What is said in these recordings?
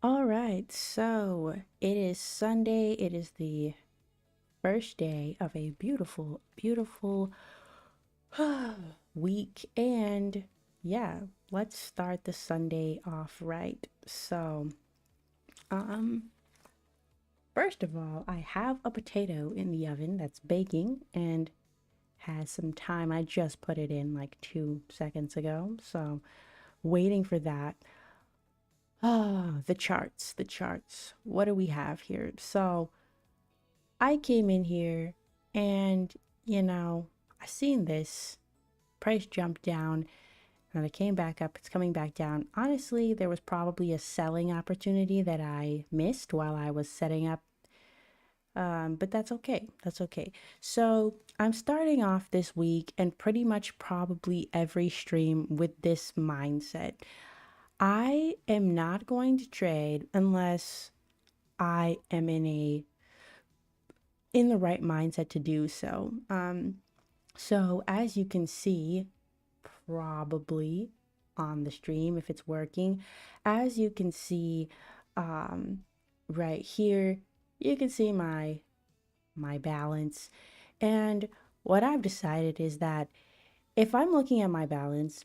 All right, so it is Sunday. It is the first day of a beautiful, beautiful week. And yeah, let's start the Sunday off right. Um, first of all, I have a potato in the oven that's baking and has some time. I just put it in like 2 seconds ago. So waiting for that. The charts, the charts. What do we have here? So I came in here and, you know, I seen this price jump down and it came back up. It's coming back down. Honestly, there was probably a selling opportunity that I missed while I was setting up. But that's okay. That's okay. So I'm starting off this week and pretty much probably every stream with this mindset. I am not going to trade unless I am in the right mindset to do so. So as you can see, probably on the stream if it's working, as you can see, um, right here, you can see my balance. And what I've decided is that if I'm looking at my balance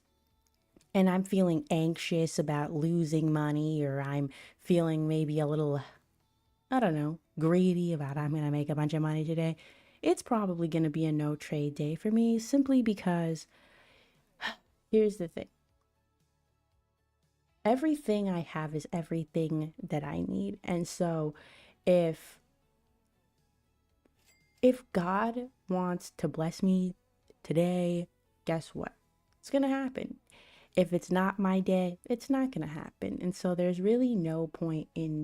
and I'm feeling anxious about losing money, or I'm feeling maybe a little, I don't know, greedy about I'm going to make a bunch of money today, it's probably going to be a no trade day for me simply because here's the thing. Everything I have is everything that I need. And so if if God wants to bless me today, guess what? It's going to happen. If it's not my day, it's not going to happen. And so there's really no point in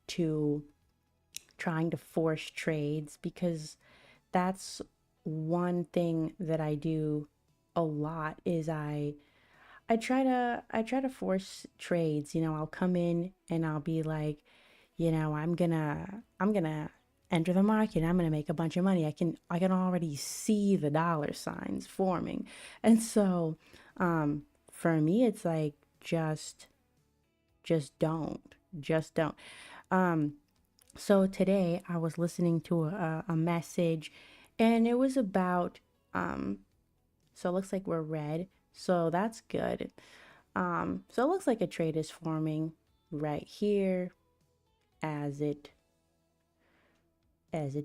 to trying to force trades, because that's one thing that I do a lot is I try to force trades. I'll come in and I'll be like, I'm gonna enter the market. I'm gonna make a bunch of money. I can already see the dollar signs forming. And so for me it's like just don't. Just don't. Um so today I was listening to a message, and it was about so it looks like we're red. So that's good. So it looks like a trade is forming right here, as it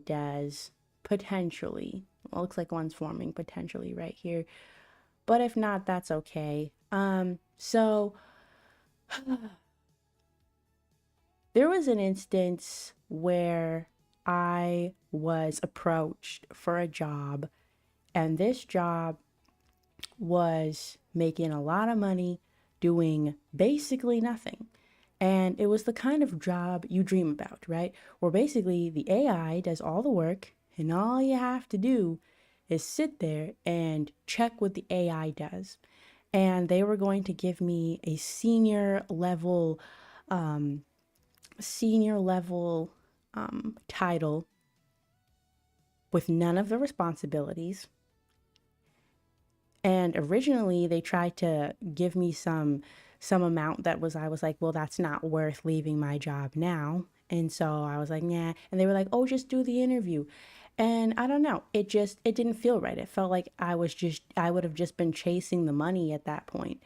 does potentially. It looks like one's forming potentially right here. But if not, that's okay. So there was an instance where I was approached for a job, and this job was making a lot of money doing basically nothing. And it was the kind of job you dream about, right? Where basically the AI does all the work and all you have to do is sit there and check what the AI does. And they were going to give me a um, senior level title with none of the responsibilities. And originally they tried to give me some amount that was I was like, well, that's not worth leaving my job now. And so I was like, yeah. And they were like, oh, just do the interview. And I don't know. It didn't feel right. It felt like I would have just been chasing the money at that point.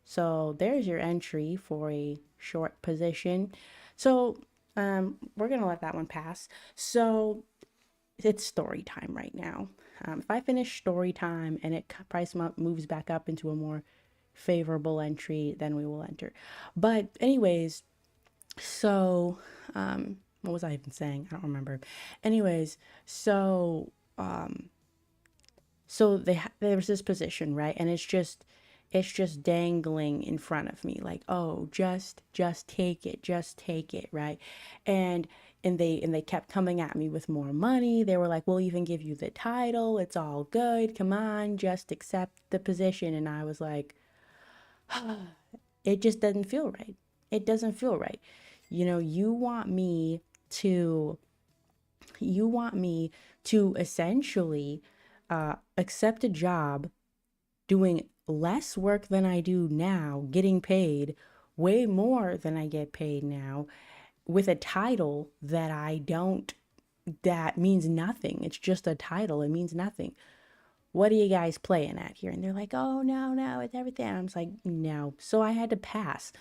So there's your entry for a short position. So we're gonna let that one pass. So it's story time right now. If I finish story time and price moves back up into a more favorable entry, then we will enter. But anyways, so what was I even saying? I don't remember. Anyways, so there's this position, right? And it's just dangling in front of me like, oh, just take it, just take it, right? and and they kept coming at me with more money. They were like, we'll even give you the title, it's all good, come on, just accept the position. And I was like, it just doesn't feel right. It doesn't feel right. You want me to essentially accept a job doing less work than I do now, getting paid way more than I get paid now with a title that means nothing. It's just a title. It means nothing. What are you guys playing at here? And they're like, oh, no, no, it's everything. I'm just like, no. So I had to pass.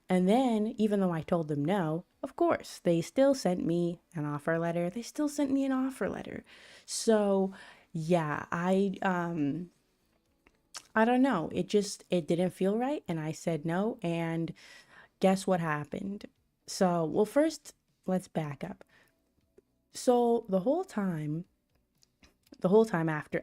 And then, even though I told them no, of course, they still sent me an offer letter. They still sent me an offer letter. So, yeah, I don't know. It didn't feel right. And I said no. And guess what happened? So, well, first, let's back up. So the whole time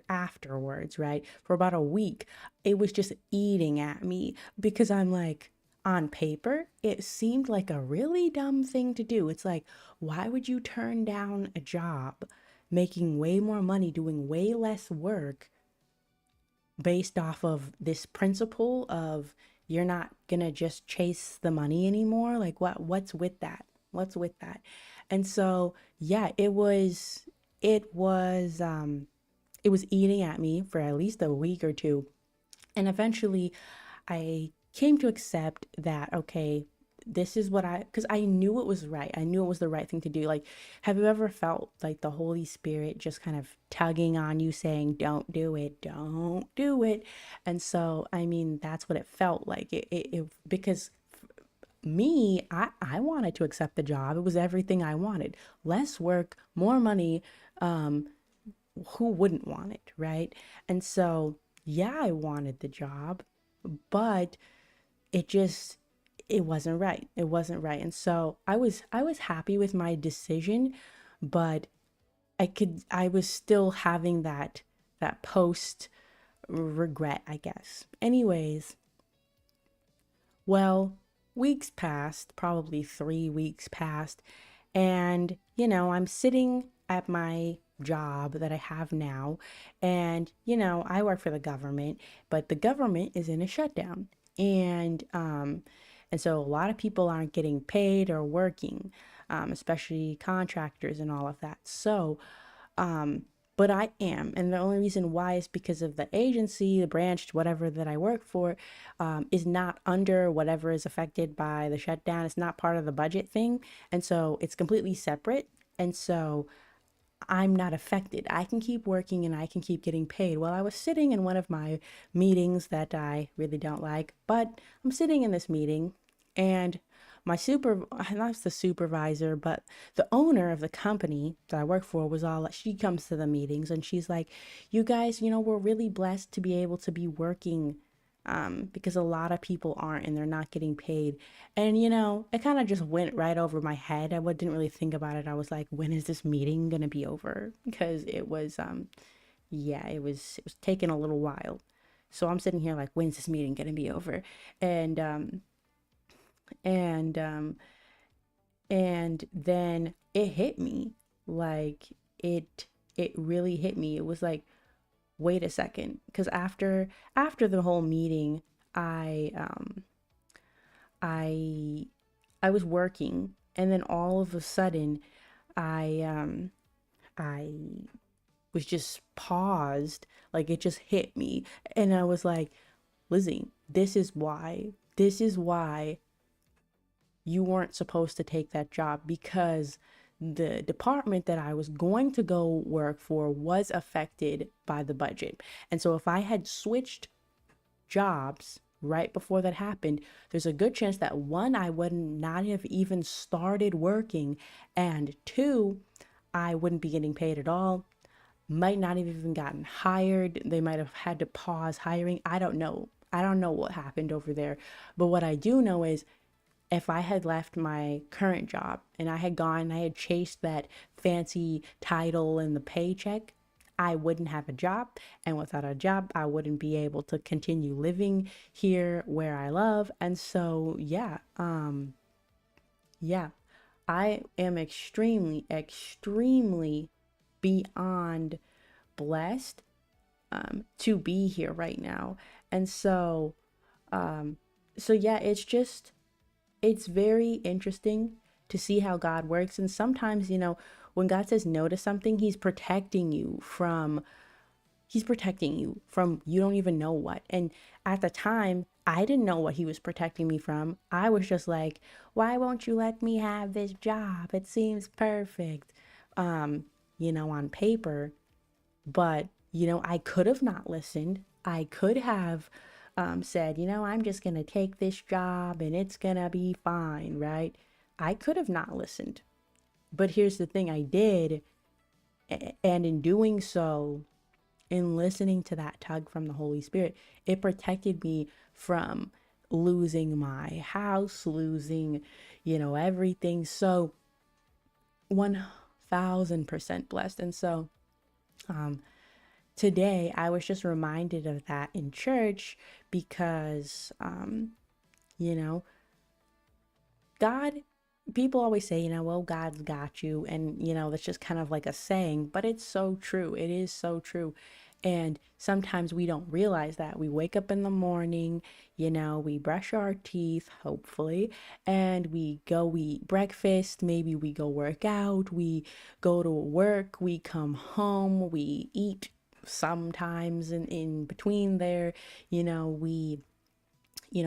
afterwards, right? For about a week, it was just eating at me because I'm like, on paper, it seemed like a really dumb thing to do. It's like, why would you turn down a job making way more money, doing way less work based off of this principle of you're not gonna just chase the money anymore? Like what's with that? What's with that? And so yeah, it was eating at me for at least a week or two. And eventually I came to accept that, okay, this is because I knew it was right. I knew it was the right thing to do. Like, have you ever felt like the Holy Spirit just kind of tugging on you saying, don't do it, don't do it? And so, I mean, that's what it felt like. Because me, I wanted to accept the job. It was everything I wanted. Less work, more money. Um, who wouldn't want it, right? And so, yeah, I wanted the job, but it just it wasn't right. It wasn't right. And so I was happy with my decision, but I was still having that post regret, I guess. Anyways, well, weeks passed, probably 3 weeks passed, and I'm sitting at my job that I have now, and I work for the government, but the government is in a shutdown. And so a lot of people aren't getting paid or working, especially contractors and all of that. So um, but I am. And the only reason why is because of the agency, the branch, whatever that I work for, is not under whatever is affected by the shutdown. It's not part of the budget thing. And so it's completely separate. And so I'm not affected. I can keep working and I can keep getting paid. Well, I was sitting in one of my meetings that I really don't like, but I'm sitting in this meeting and my not the supervisor, but the owner of the company that I work for was all like, she comes to the meetings and she's like, you guys, we're really blessed to be able to be working because a lot of people aren't and they're not getting paid. And it kind of just went right over my head. Didn't really think about it. I was like, when is this meeting gonna be over? Because it was yeah, it was taking a little while. So I'm sitting here like, when's this meeting gonna be over? And and um and then it hit me, like it really hit me. It was like, wait a second, because after the whole meeting, I I I was working, and then all of a sudden, I was just paused, like it just hit me, and I was like, Lizzie, this is why you weren't supposed to take that job, because the department that I was going to go work for was affected by the budget. And so if I had switched jobs right before that happened, there's a good chance that one, I would not have even started working, and two, I wouldn't be getting paid at all. Might not have even gotten hired. They might have had to pause hiring. I don't know. I don't know what happened over there. But what I do know is if I had left my current job and I had gone and I had chased that fancy title and the paycheck, I wouldn't have a job. And without a job, I wouldn't be able to continue living here where I love. And so, yeah, I am extremely, extremely beyond blessed to be here right now. And um, so yeah, it's very interesting to see how God works. And sometimes, when God says no to something, he's protecting you from you don't even know what. And at the time, I didn't know what he was protecting me from. I was just like, why won't you let me have this job? It seems perfect, um, on paper. But, I could have not listened. I could have said, I'm just going to take this job and it's going to be fine, right? I could have not listened. But here's the thing, I did. And in doing so, in listening to that tug from the Holy Spirit, it protected me from losing my house, losing, everything. So 1000% blessed. And so um, today I was just reminded of that in church because, you know, God, people always say, well, God's got you. And, that's just kind of like a saying, but it's so true. It is so true. And sometimes we don't realize that. We wake up in the morning, we brush our teeth, hopefully, and we eat breakfast. Maybe we go work out, we go to work, we come home, we eat sometimes in between there, we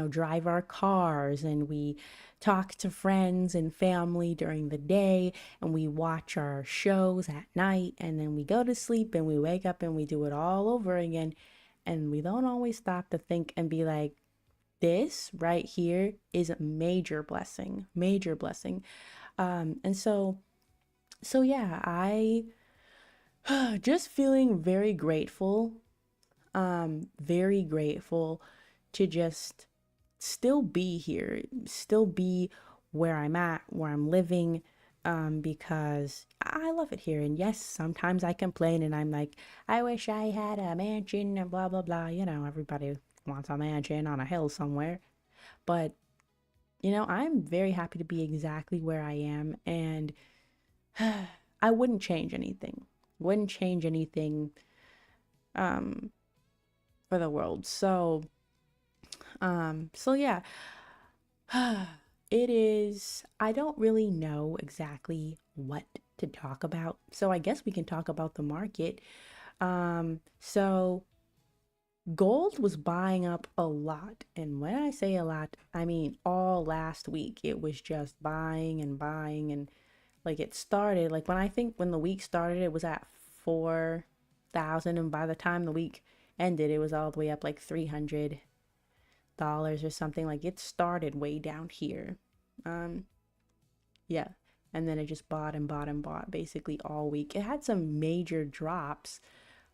drive our cars and we talk to friends and family during the day and we watch our shows at night and then we go to sleep and we wake up and we do it all over again. And we don't always stop to think and be like, this right here is a major blessing, major blessing. And so yeah, I just feeling very grateful to just still be here, still be where I'm at, where I'm living, because I love it here. And yes, sometimes I complain and I'm like, I wish I had a mansion and blah, blah, blah. Everybody wants a mansion on a hill somewhere. But, I'm very happy to be exactly where I am. And I wouldn't change anything. Wouldn't change anything um, for the world. So yeah. It is, I don't really know exactly what to talk about. So I guess we can talk about the market. So gold was buying up a lot. And when I say a lot, I mean all last week. It was just buying and buying and like it started, like when the week started, it was at 4,000 and by the time the week ended, it was all the way up like $300 or something. Like it started way down here. Um, yeah. And then it just bought and bought and bought basically all week. It had some major drops.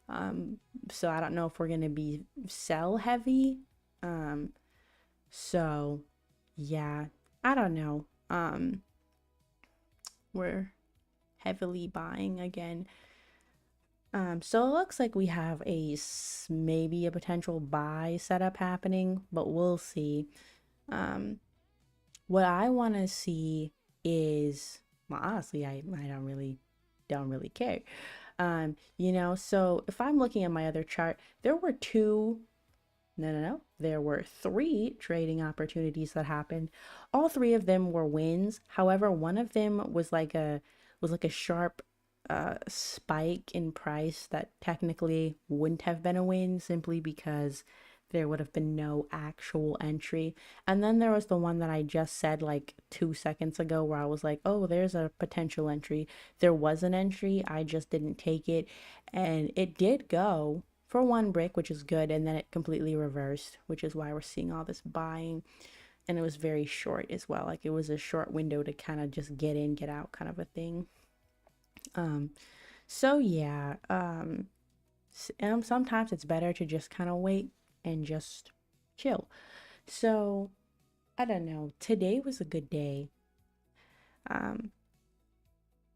Um, so I don't know if we're gonna be sell heavy. Um, so yeah, I don't know. We're heavily buying again. So it looks like we have maybe a potential buy setup happening, but we'll see. Um, what I want to see is, well, honestly, I don't really care. So if I'm looking at my other chart, there were two, no, there were three trading opportunities that happened. All three of them were wins. However, one of them was like a sharp spike in price that technically wouldn't have been a win simply because there would have been no actual entry. And then there was the one that I just said like 2 seconds ago where I was like, oh, there's a potential entry. There was an entry, I just didn't take it. And it did go for one brick, which is good. And then it completely reversed, which is why we're seeing all this buying. And it was very short as well. Like it was a short window to kind of just get in, get out kind of a thing. Um, so yeah, sometimes it's better to just kind of wait and just chill. So I don't know. Today was a good day. Um,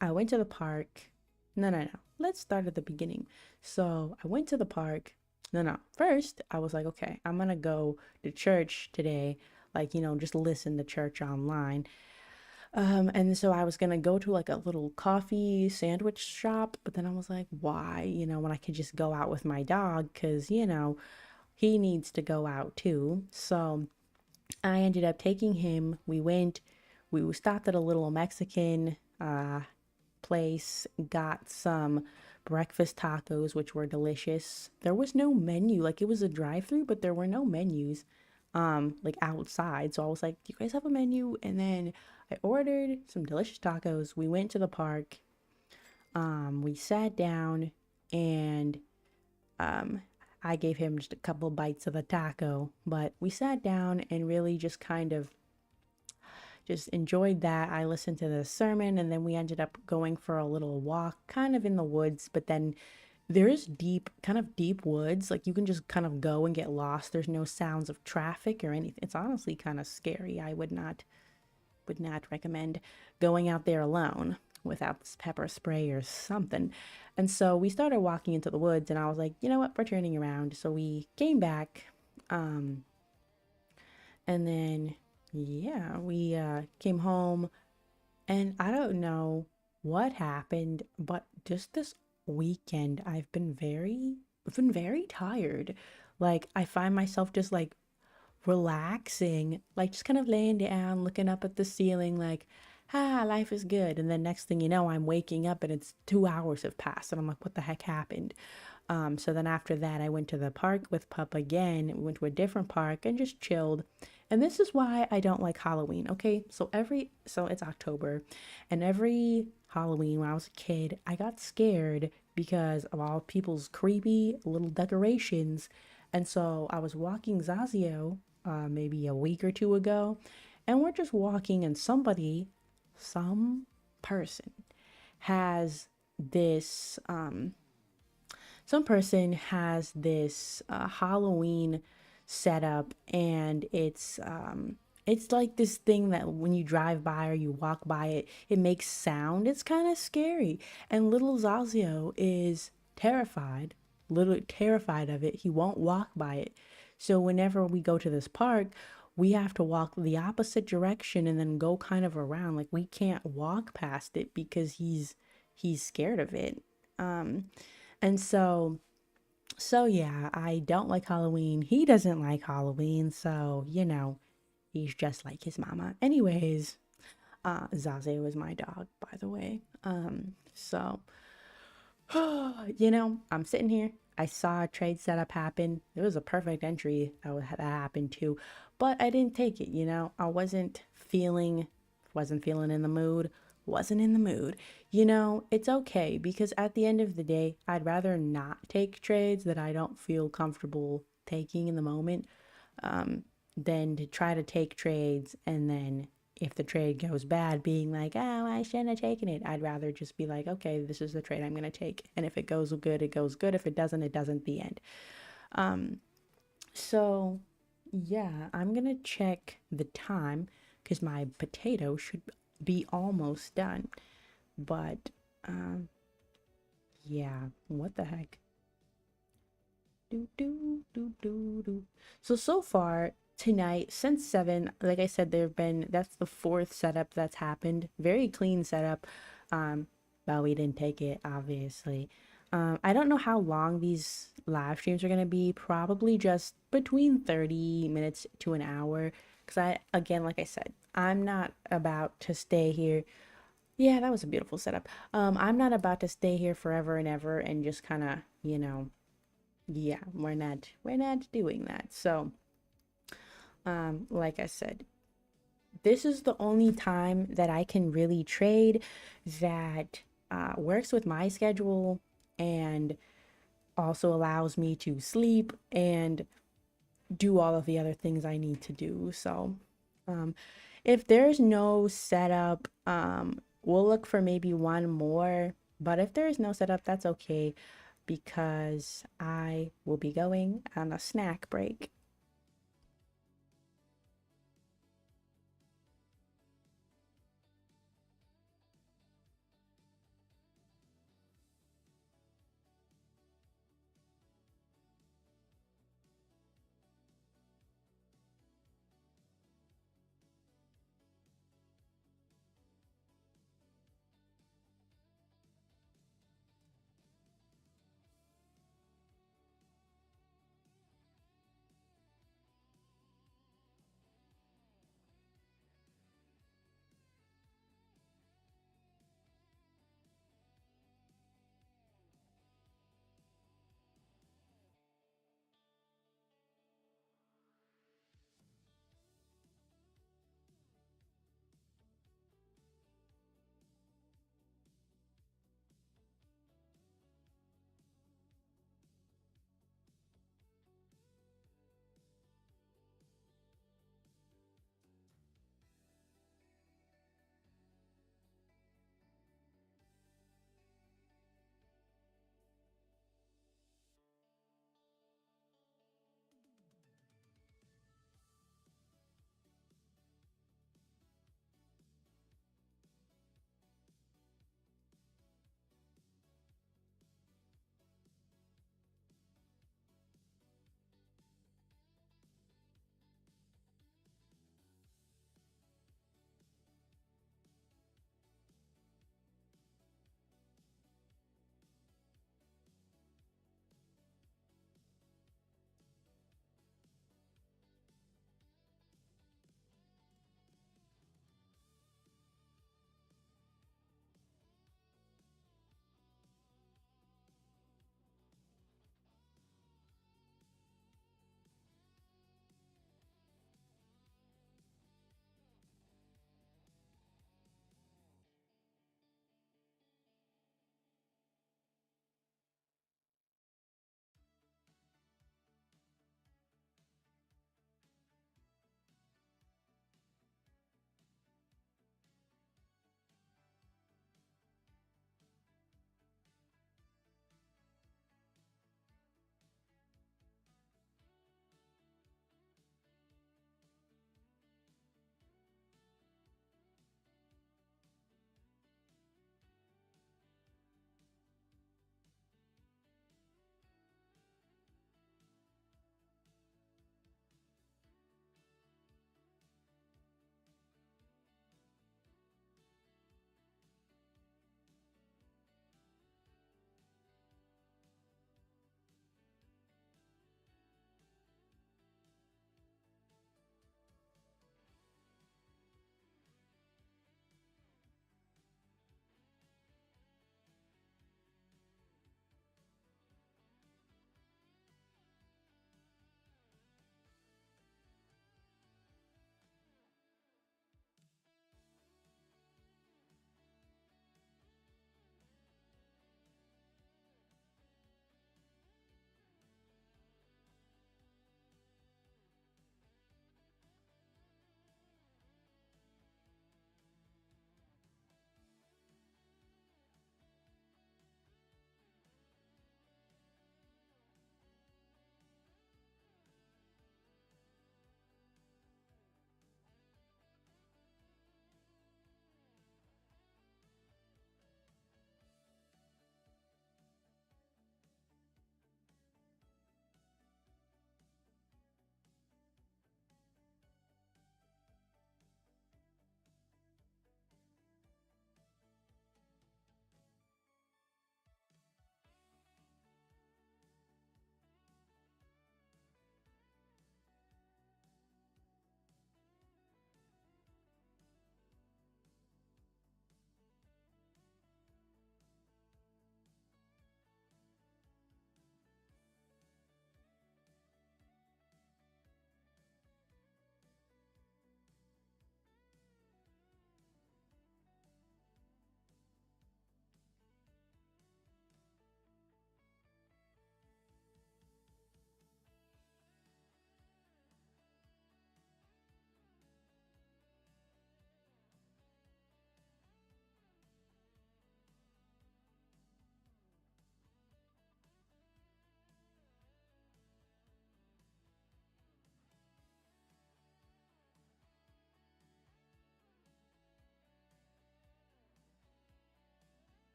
I went to the park. No. Let's start at the beginning. So I went to the park. No. First, I was like, okay, I'm gonna go to church today. Like, just listen to church online. And so I was gonna go to like a little coffee sandwich shop, but then I was like, why? When I could just go out with my dog, because, he needs to go out too. So I ended up taking him. We stopped at a little Mexican place, got some breakfast tacos, which were delicious. There was no menu, like it was a drive-through, but there were no menus. like outside. So I was like, "Do you guys have a menu?" And then I ordered some delicious tacos. We went to the park. We sat down and um I gave him just a couple bites of the taco, but we sat down and really just kind of just enjoyed that. I listened to the sermon and then we ended up going for a little walk kind of in the woods, but then there's kind of deep woods. Like you can just kind of go and get lost. There's no sounds of traffic or anything. It's honestly kind of scary. I would not recommend going out there alone without this pepper spray or something. And so we started walking into the woods and I was like, you know what, we're turning around. So we came back. Um, and then yeah, we came home and I don't know what happened, but just this weekend I've been very tired. Like I find myself just like relaxing, like just kind of laying down, looking up at the ceiling, like, life is good. And then next thing you know, I'm waking up and it's 2 hours have passed, and I'm like, what the heck happened? So then after that, I went to the park with Pup again. We went to a different park and just chilled. And this is why I don't like Halloween. Okay, so it's October, and every Halloween when I was a kid, I got scared because of all people's creepy little decorations. And so I was walking Zazio maybe a week or two ago, and we're just walking, and some person has this some person has this Halloween setup, and it's like this thing that when you drive by or you walk by it, it makes sound. It's kind of scary. And little Zazio is terrified, literally terrified of it. He won't walk by it. So whenever we go to this park, we have to walk the opposite direction and then go kind of around. Like we can't walk past it because he's scared of it. Um, and so yeah, I don't like Halloween. He doesn't like Halloween, so he's just like his mama. Anyways, Zaze was my dog, by the way. So I'm sitting here. I saw a trade setup happen. It was a perfect entry that happened too, but I didn't take it. I wasn't feeling in the mood. Wasn't in the mood. It's okay because at the end of the day, I'd rather not take trades that I don't feel comfortable taking in the moment, um, than to try to take trades and then if the trade goes bad, being like, oh, I shouldn't have taken it. I'd rather just be like, okay, this is the trade I'm going to take. And if it goes good, it goes good. If it doesn't, it doesn't, the end. Um, so yeah, I'm going to check the time because my potato should be almost done. But um, yeah, what the heck? Do, do, do, do, do. So far tonight, since 7, like I said, that's the fourth setup that's happened. Very clean setup. But we didn't take it, obviously. I don't know how long these live streams are gonna be. Probably just between 30 minutes to an hour. Because again, like I said, I'm not about to stay here. Yeah, that was a beautiful setup. I'm not about to stay here forever and ever and just kind of, yeah, we're not doing that. So like I said, this is the only time that I can really trade that works with my schedule and also allows me to sleep and do all of the other things I need to do. So um if there's no setup, we'll look for maybe one more, but if there is no setup, that's okay because I will be going on a snack break.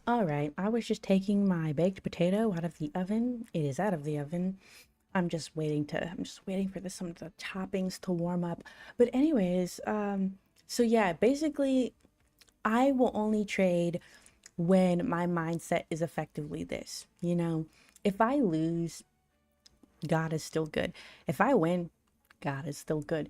All right, I was just taking my baked potato out of the oven. It is out of the oven. I'm just waiting for some of the toppings to warm up. But anyways, so yeah, basically I will only trade when my mindset is effectively this, if I lose, God is still good. If I win, God is still good.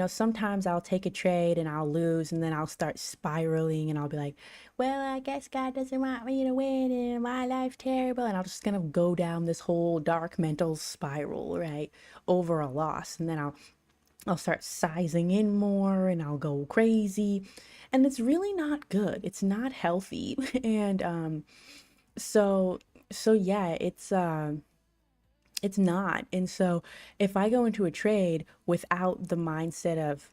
Sometimes I'll take a trade and I'll lose and then I'll start spiraling and I'll be like, well, I guess God doesn't want me to win and my life's terrible. And I'll just kind of go down this whole dark mental spiral, right? Over a loss. And then I'll start sizing in more and I'll go crazy. And it's really not good. It's not healthy. And so so yeah, it's not. And so if I go into a trade without the mindset of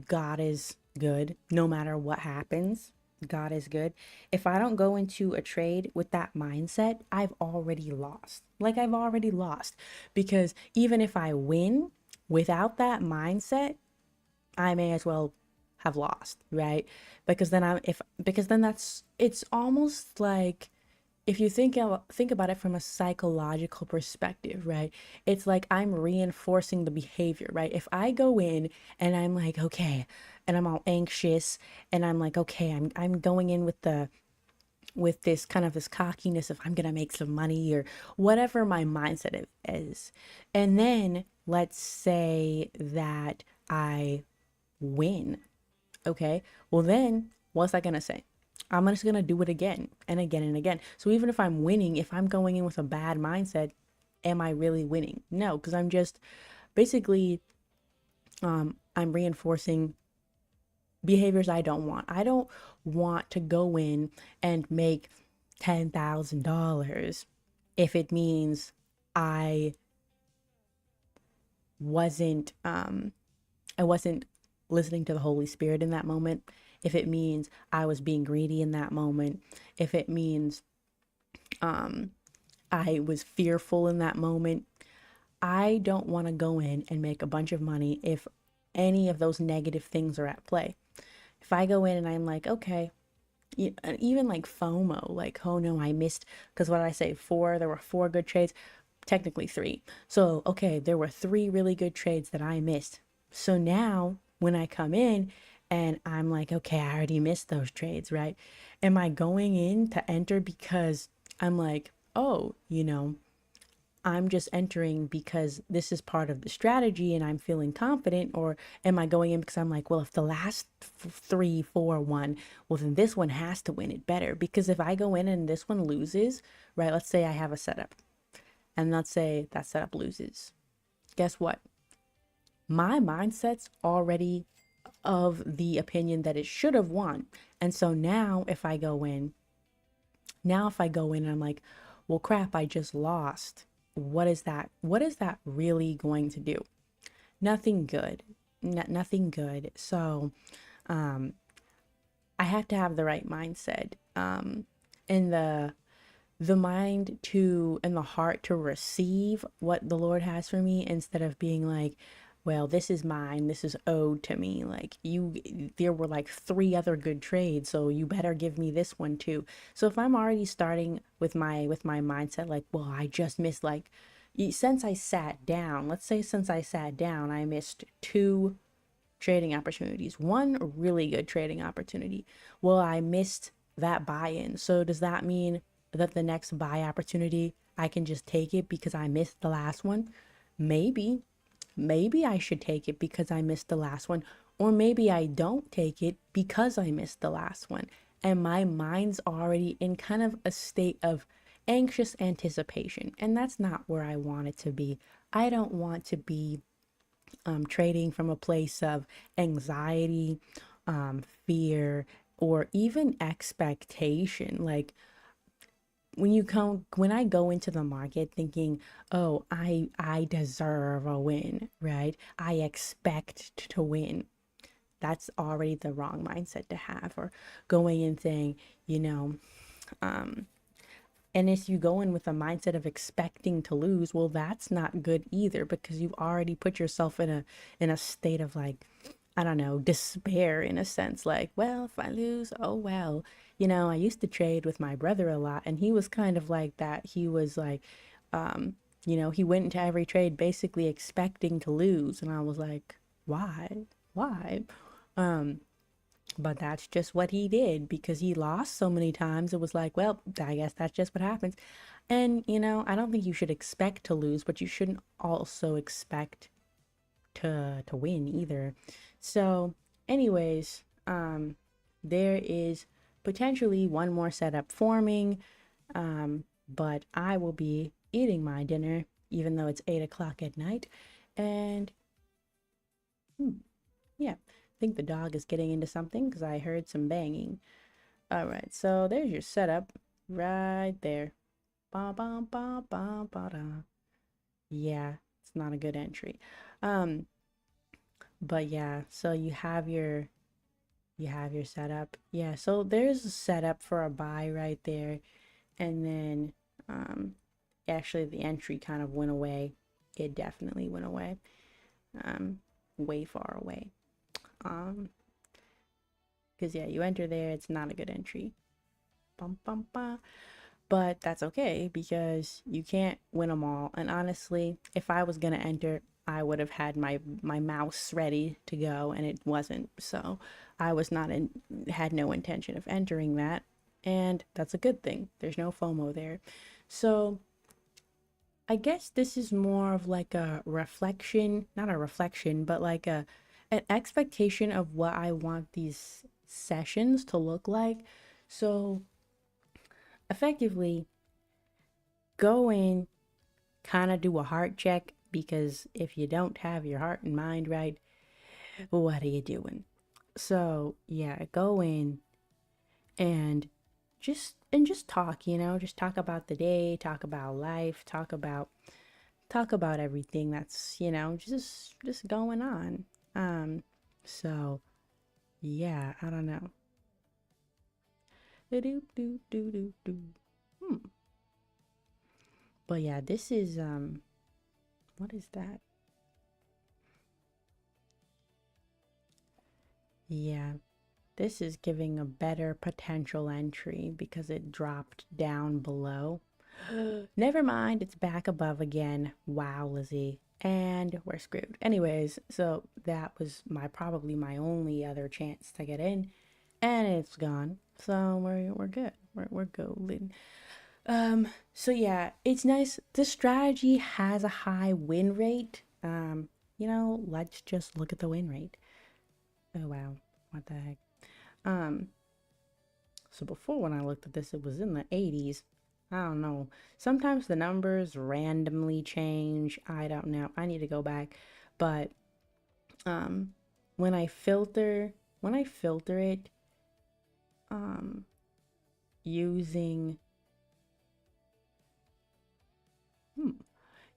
God is good, no matter what happens, God is good. If I don't go into a trade with that mindset, I've already lost. Like I've already lost because even if I win without that mindset, I may as well have lost, right? Because then because then it's almost like if you think about it from a psychological perspective, right? It's like I'm reinforcing the behavior, right? If I go in and I'm like, okay, and I'm all anxious and I'm like, okay, I'm going in with this kind of this cockiness of I'm gonna make some money or whatever my mindset is. And then let's say that I win. Okay. Well, then what's that going to say? I'm just going to do it again and again and again. So even if I'm winning, if I'm going in with a bad mindset, am I really winning? No, because I'm just basically, I'm reinforcing behaviors I don't want. I don't want to go in and make $10,000 if it means I wasn't, I wasn't listening to the Holy Spirit in that moment, if it means I was being greedy in that moment, if it means I was fearful in that moment, I don't want to go in and make a bunch of money if any of those negative things are at play. If I go in and I'm like, okay, even like FOMO, like, oh no, I missed, because what did I say? There were four good trades, technically three. So, okay, there were three really good trades that I missed. So now when I come in and I'm like, okay, I already missed those trades, right? Am I going in to enter because I'm like, oh, I'm just entering because this is part of the strategy and I'm feeling confident? Or am I going in because I'm like, well, if the last three, four won, well, then this one has to win it better. Because if I go in and this one loses, right? Let's say I have a setup and let's say that setup loses. Guess what? My mindset's already of the opinion that it should have won. And so now if I go in and I'm like, well, crap, I just lost. What is that? What is that really going to do? Nothing good. Nothing good. So, I have to have the right mindset. And the mind to and the heart to receive what the Lord has for me instead of being like, well, this is mine, this is owed to me. Like there were like three other good trades, so you better give me this one too. So if I'm already starting with my mindset like, well, I just missed like since I sat down, let's say since I sat down, I missed two trading opportunities, one really good trading opportunity. Well, I missed that buy-in. So does that mean that the next buy opportunity I can just take it because I missed the last one? Maybe. Maybe I should take it because I missed the last one. Or maybe I don't take it because I missed the last one. And my mind's already in kind of a state of anxious anticipation. And that's not where I want it to be. I don't want to be trading from a place of anxiety, fear, or even expectation. Like when I go into the market thinking, oh, I deserve a win, right? I expect to win. That's already the wrong mindset to have. Or going in saying, you know, and if you go in with a mindset of expecting to lose, well, that's not good either because you've already put yourself in a state of like, I don't know, despair in a sense. Like, well, if I lose, oh well. I used to trade with my brother a lot, and he was kind of like that. He was like, um, he went into every trade basically expecting to lose, and I was like, why? Why? Um, but that's just what he did because he lost so many times. It was like, well, I guess that's just what happens. And, I don't think you should expect to lose, but you shouldn't also expect to win either. So, anyways, there is potentially one more setup forming, but I will be eating my dinner, even though it's 8 o'clock at night. And yeah, I think the dog is getting into something because I heard some banging. All right, so there's your setup right there. Ba ba ba ba ba da. Yeah, it's not a good entry. Um, but yeah, so you have your setup. Yeah, so there's a setup for a buy right there. And then actually the entry kind of went away. It definitely went away. Um, way far away. Um, because yeah, you enter there, it's not a good entry. Bum bum bum. But that's okay because you can't win them all. And honestly, if I was gonna enter, I would have had my mouse ready to go, and it wasn't. So I was not in had no intention of entering that, and that's a good thing. There's no FOMO there. So I guess this is more of like a reflection, not a reflection, but like an expectation of what I want these sessions to look like. So effectively, go in, kind of do a heart check because if you don't have your heart and mind right, what are you doing? So, yeah, go in and just talk, just talk about the day, talk about life, talk about everything that's, just going on. So yeah, I don't know. Do do do do do do. Hmm. But yeah, this is what is that? Yeah, this is giving a better potential entry because it dropped down below. Never mind, it's back above again. Wow, Lizzie. And we're screwed. Anyways, so that was probably my only other chance to get in, and it's gone. So we're good. We're golden. So yeah, it's nice. This strategy has a high win rate. Let's just look at the win rate. Oh wow, what the heck? Um, so before when I looked at this, it was in the 80s. I don't know. Sometimes the numbers randomly change. I don't know. I need to go back. But um when I filter it um using hmm,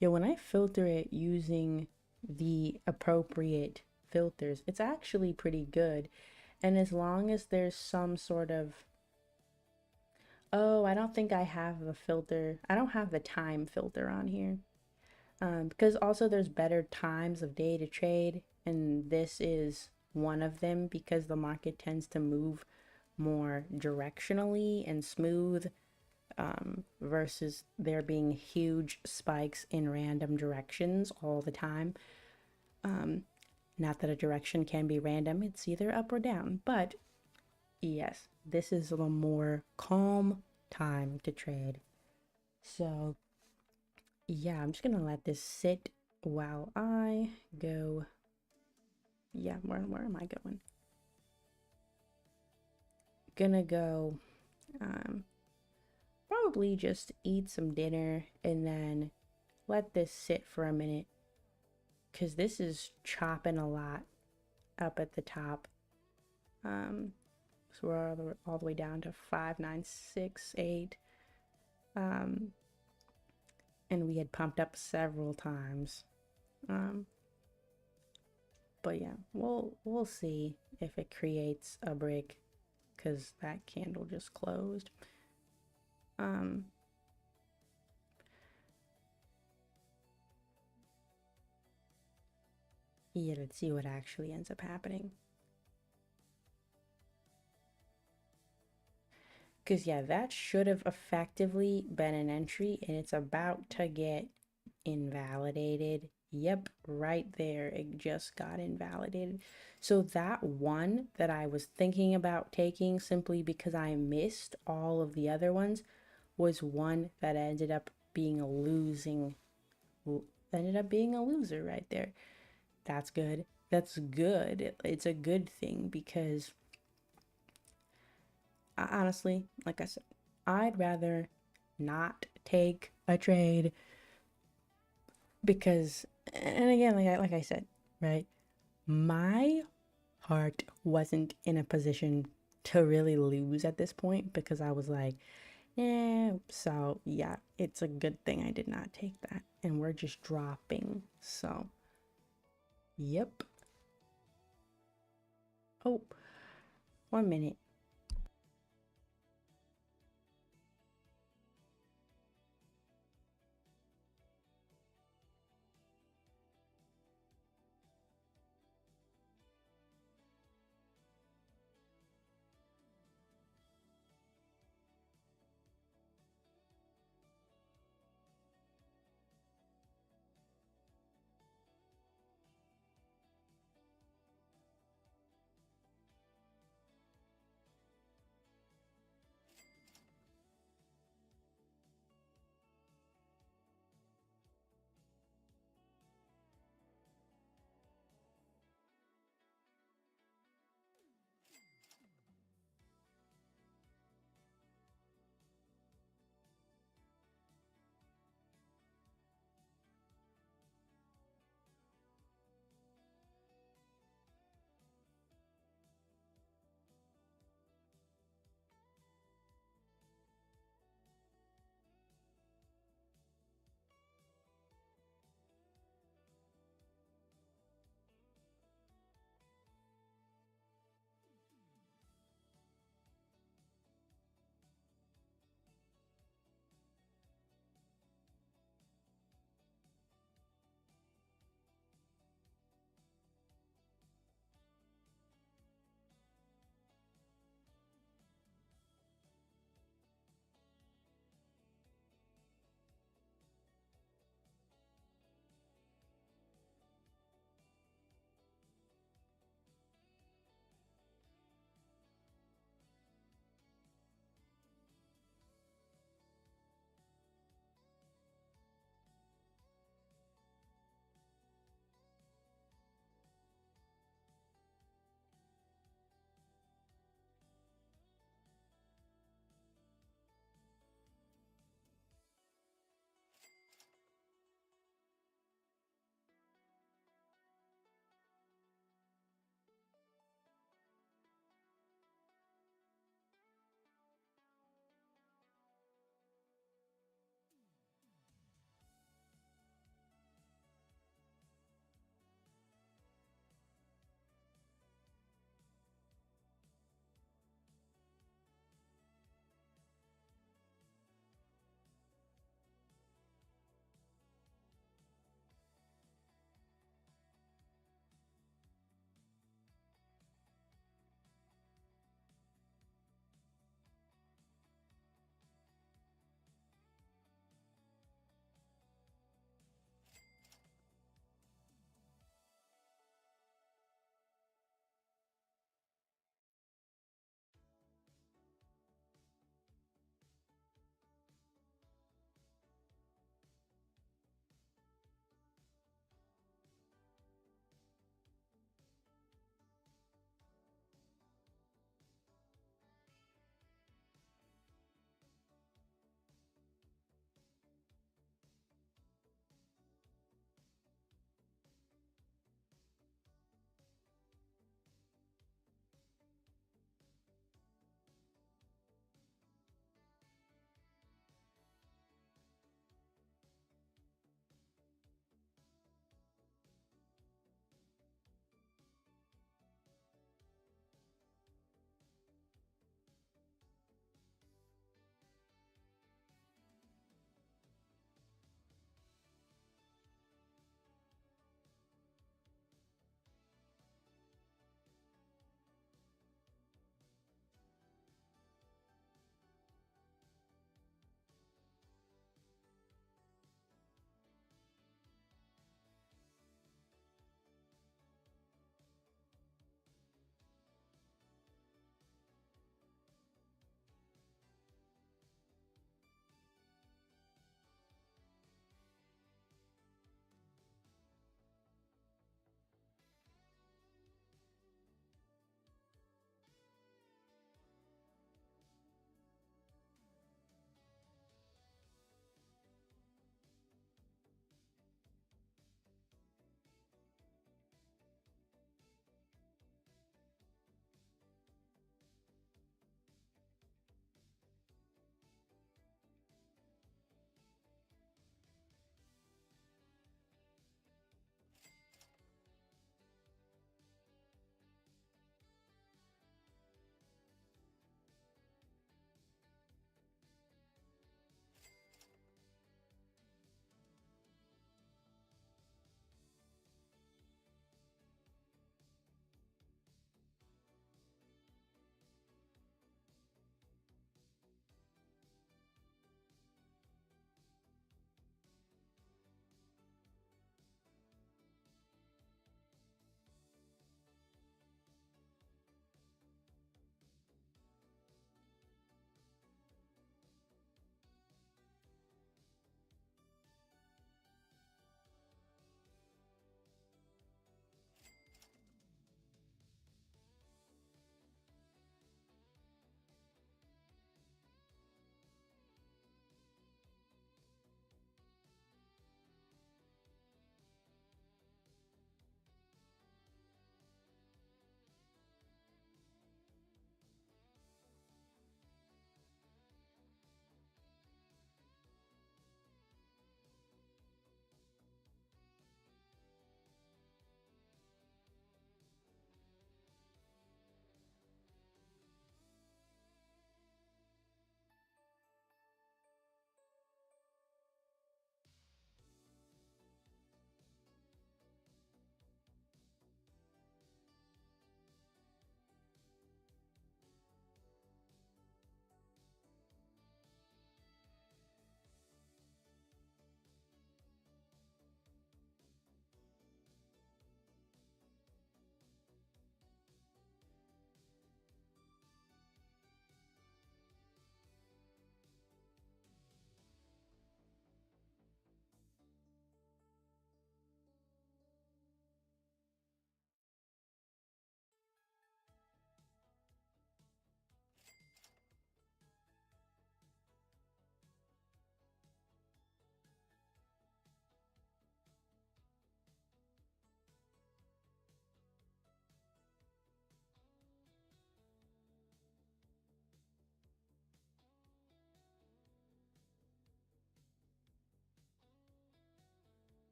yeah, when I filter it using the appropriate filters, it's actually pretty good. And as long as there's some sort of oh, I don't think I have a filter. I don't have the time filter on here. Because also there's better times of day to trade, and this is one of them because the market tends to move more directionally and smooth, versus there being huge spikes in random directions all the time. Um, Not that a direction can be random, it's either up or down, but yes, this is a more calm time to trade. So yeah, I'm just gonna let this sit while I go. Yeah, where am I going? Gonna go um probably just eat some dinner and then let this sit for a minute because this is chopping a lot up at the top. Um so we're all the way down to 5968. Um and we had pumped up several times. Um but yeah, we'll see if it creates a break because that candle just closed. Um, yeah, let's see what actually ends up happening. Because, yeah, that should have effectively been an entry, and it's about to get invalidated. Yep, right there. It just got invalidated. So that one that I was thinking about taking simply because I missed all of the other ones was one that ended up being a loser right there. That's good. That's good. It's a good thing because honestly, like I said, I'd rather not take a trade because, and again, like I said, right? My heart wasn't in a position to really lose at this point because I was like, yeah. So yeah, it's a good thing I did not take that, and we're just dropping. So, yep. Oh, 1 minute.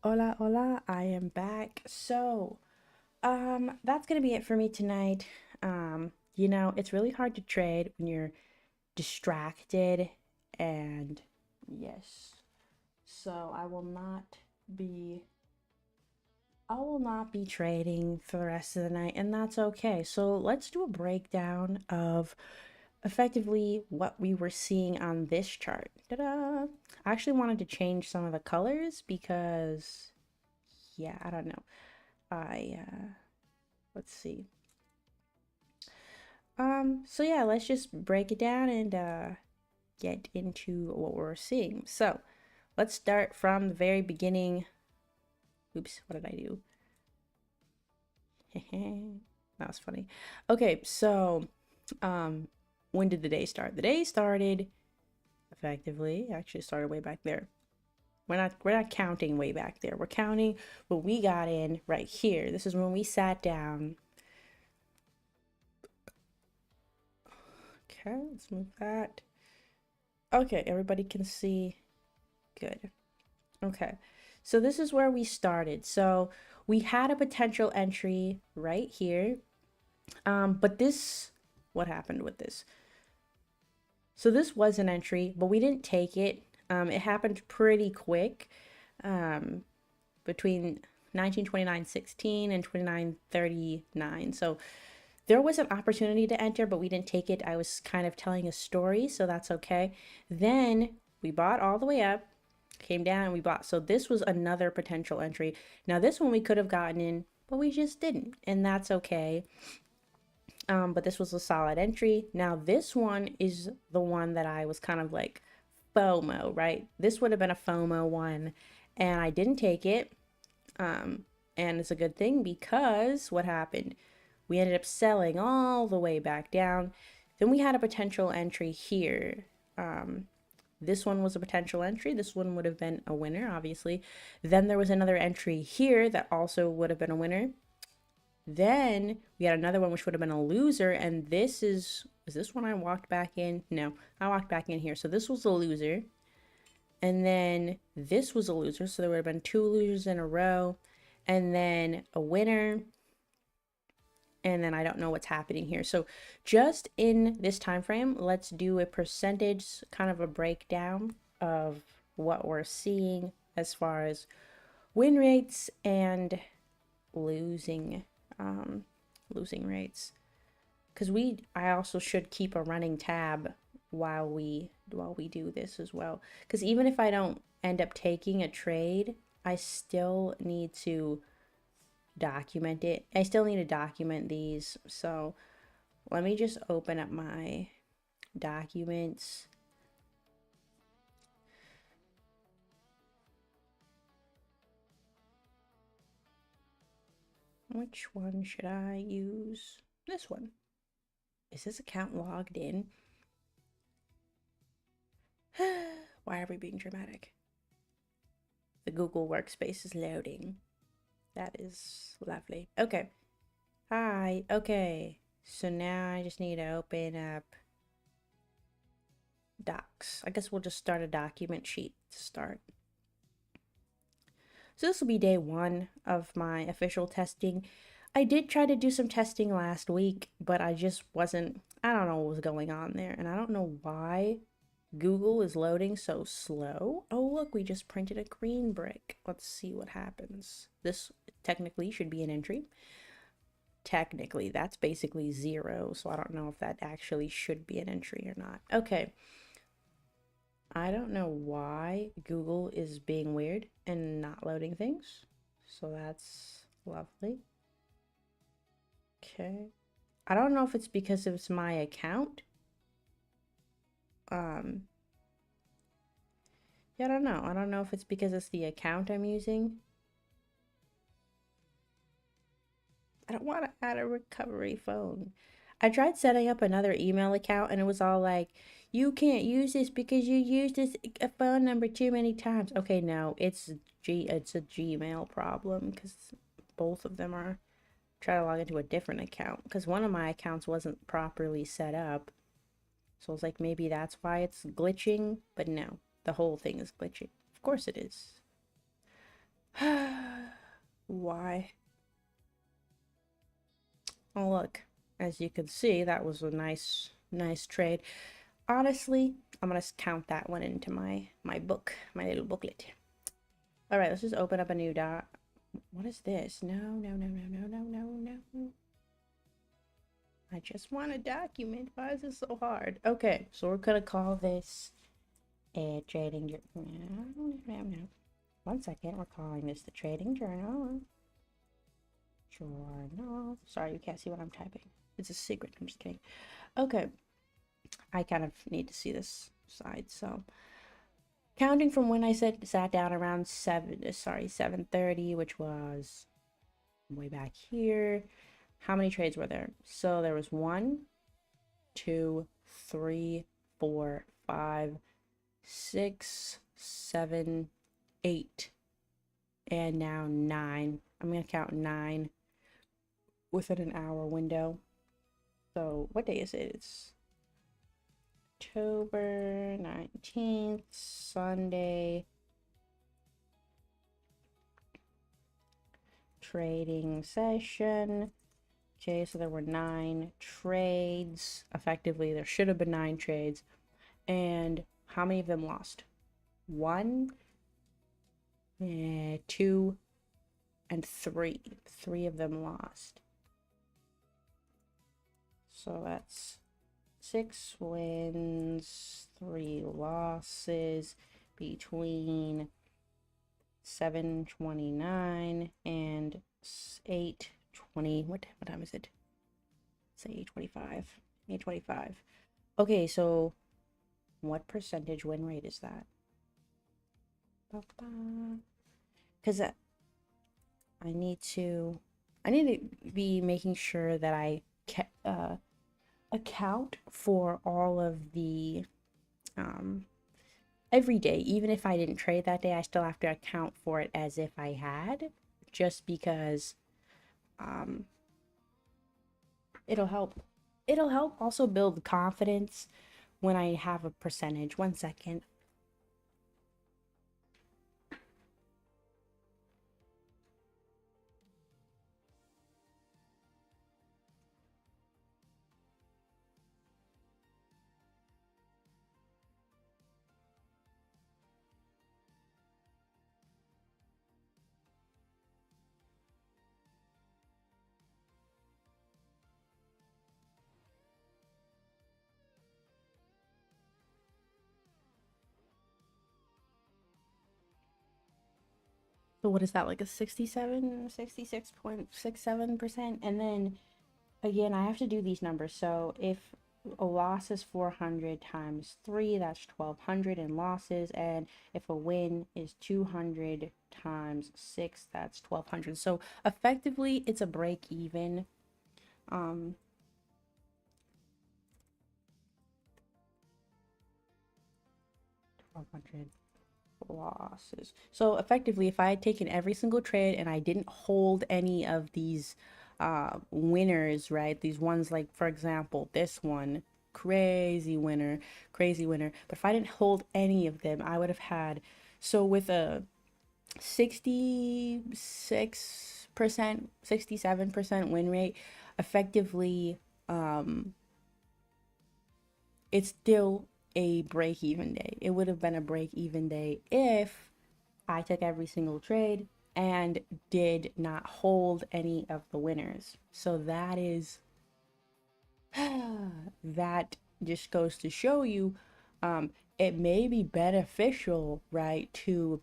Hola, hola, I am back. That's gonna be it for me tonight. It's really hard to trade when you're distracted, and yes. So be I will not be trading for the rest of the night, and that's okay. So let's do a breakdown of effectively what we were seeing on this chart. Ta-da! I actually wanted to change some of the colors because, yeah, I don't know. Let's see. So yeah, let's just break it down and get into what we're seeing. So let's start from the very beginning. Oops, what did I do? That was funny. Okay, so when did the day start? The day started effectively, actually started way back there. We're not counting way back there. We're counting when we got in right here. This is when we sat down. Okay, let's move that. Okay, everybody can see. Good. Okay, so this is where we started. So we had a potential entry right here. But what happened with this? So this was an entry, but we didn't take it. It happened pretty quick, between 1929.16 and 29.39. So there was an opportunity to enter, but we didn't take it. I was kind of telling a story, so that's okay. Then we bought all the way up, came down, and we bought. So this was another potential entry. Now this one we could have gotten in, but we just didn't, and that's okay. But this was a solid entry. Now this one is the one that I was kind of like FOMO, right? This would have been a FOMO one, and I didn't take it. And it's a good thing because what happened? We ended up selling all the way back down. Then we had a potential entry here. This one was a potential entry. This one would have been a winner, obviously. Then there was another entry here that also would have been a winner. Then we had another one which would have been a loser, and is this one I walked back in? No, I walked back in here. So this was a loser. And then this was a loser, so there would have been two losers in a row, and then a winner, and then I don't know what's happening here. So just in this time frame, let's do a percentage, kind of a breakdown of what we're seeing as far as win rates and losing losing rates, because I also should keep a running tab while we do this as well, because even if I don't end up taking a trade, I still need to document it. I still need to document these. So let me just open up my documents. Which one should I use? This one. Is this account logged in? Why are we being dramatic? The Google Workspace is loading. That is lovely. Okay. Hi. Okay. So now I just need to open up Docs. I guess we'll just start a document sheet to start. So this will be day one of my official testing. I did try to do some testing last week, but I just wasn't, I don't know what was going on there. And I don't know why Google is loading so slow. Oh, look, we just printed a green brick. Let's see what happens. This technically should be an entry. Technically, that's basically 0. So I don't know if that actually should be an entry or not. Okay. I don't know why Google is being weird and not loading things. So that's lovely. Okay. I don't know if it's because it's my account. Yeah, I don't know. I don't know if it's because it's the account I'm using. I don't want to add a recovery phone. I tried setting up another email account and it was all like, you can't use this because you used this phone number too many times. Okay, no, it's a Gmail problem because both of them are trying to log into a different account because one of my accounts wasn't properly set up. So I was like, maybe that's why it's glitching, but no, the whole thing is glitching. Of course it is. Why? Oh, look, as you can see, that was a nice trade. Honestly, I'm gonna count that one into my book, my little booklet. All right, let's just open up a new dot. What is this? No, no, no, no, no, no, no, no. I just want a document. Why is this so hard? Okay, so we're gonna call this a trading journal. No, no. 1 second, we're calling this the trading journal. Journal. Sorry, you can't see what I'm typing. It's a secret. I'm just kidding. Okay, I kind of need to see this side. So, counting from when I sat down around 7:30, which was way back here. How many trades were there? So there was 1, 2, 3, 4, 5, 6, 7, 8, and now 9. I'm gonna count 9 within an hour window. So what day is it? It's October 19th, Sunday. Trading session. Okay, so there were 9 trades. Effectively, there should have been 9 trades. And how many of them lost? 1, 2, and 3. 3 of them lost. So that's 6 wins, 3 losses between 7:29 and 8:20. What time is it? Say 8:25. 8:25. Okay, so what percentage win rate is that? Because I need to be making sure that I account for all of the every day. Even if I didn't trade that day, I still have to account for it as if I had, just because it'll help also build confidence when I have a percentage. 1 second. So what is that, like a 66.67%? And then again, I have to do these numbers. So if a loss is 400 times 3, that's 1200 in losses. And if a win is 200 times 6, that's 1200. So effectively, it's a break even. 1200 losses. So effectively, if I had taken every single trade and I didn't hold any of these winners, right? These ones, like for example, this one, crazy winner. But if I didn't hold any of them, I would have had, so with a 66%, 67% win rate, effectively, it's still a break-even day. It would have been a break-even day if I took every single trade and did not hold any of the winners. So that is that just goes to show you, it may be beneficial, right, to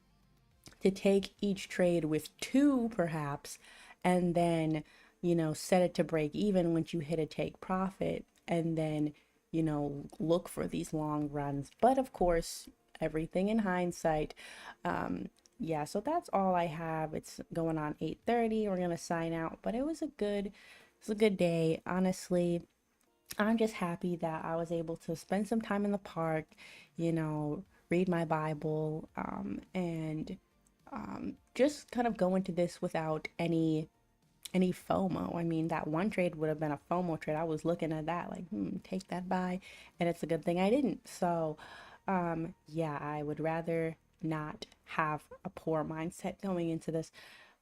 take each trade with 2 perhaps, and then set it to break even once you hit a take profit, and then look for these long runs. But of course, everything in hindsight. Yeah, so that's all I have. It's going on 8:30. We're gonna sign out, but it was a good day. Honestly, I'm just happy that I was able to spend some time in the park, read my Bible, and just kind of go into this without any FOMO. I mean, that one trade would have been a FOMO trade. I was looking at that like, take that buy, and it's a good thing I didn't. So, yeah, I would rather not have a poor mindset going into this.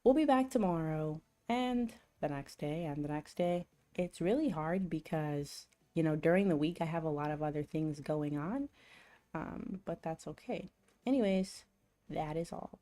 We'll be back tomorrow and the next day and the next day. It's really hard because, you know, during the week I have a lot of other things going on, but that's okay. Anyways, that is all.